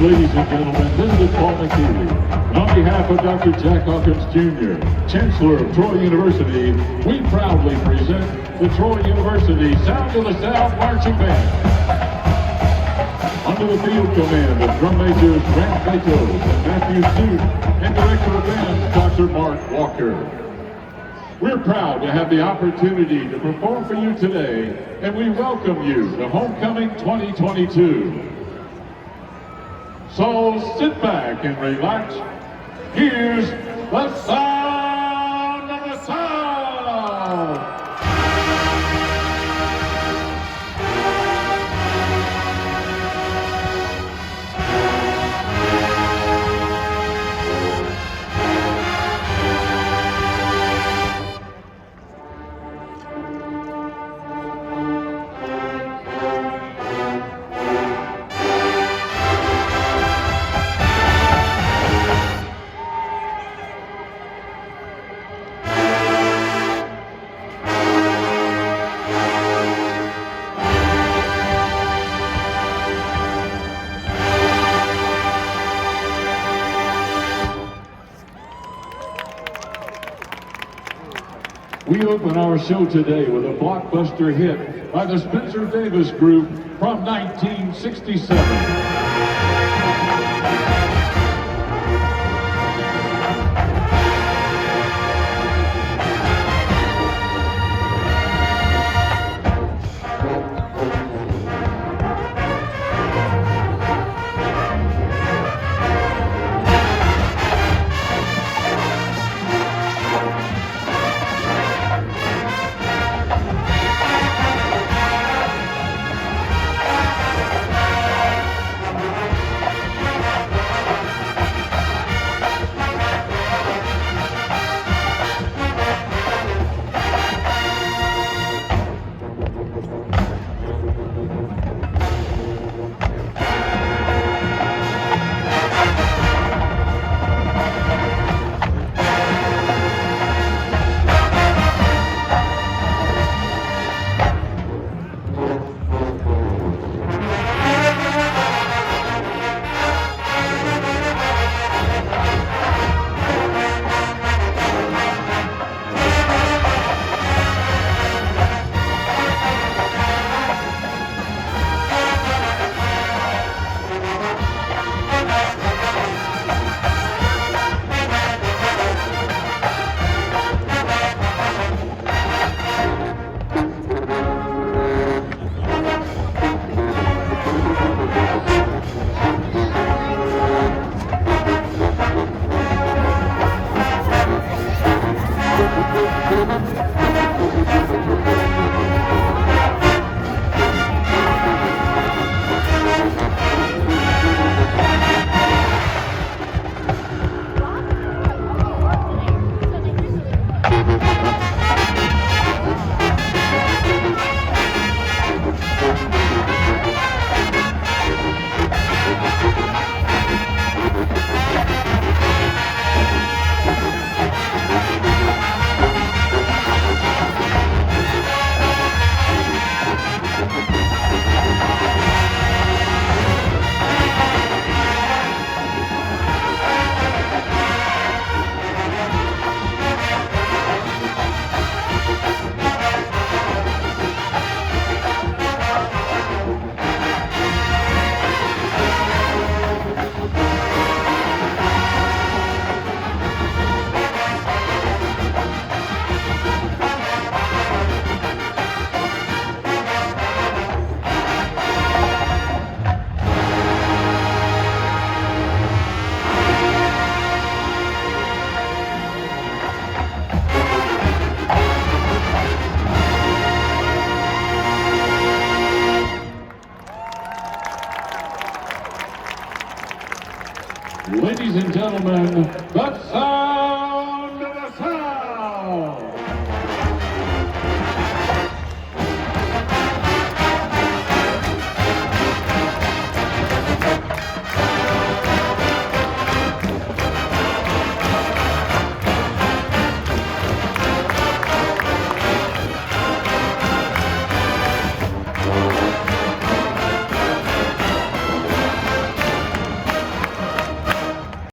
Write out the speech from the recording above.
ladies and gentlemen, this is Paul McKeely. On behalf of Dr. Jack Hawkins Jr., Chancellor of Troy University, we proudly present the Troy University Sound of the South Marching Band. Under the field command of drum majors Grant Betos and Matthew Suit, and Director of Band, Dr. Mark Walker. We're proud to have the opportunity to perform for you today, and we welcome you to Homecoming 2022. So sit back and relax. Here's the Sound of the South! We open our show today with a blockbuster hit by the Spencer Davis Group from 1967. Ladies and gentlemen, the Sound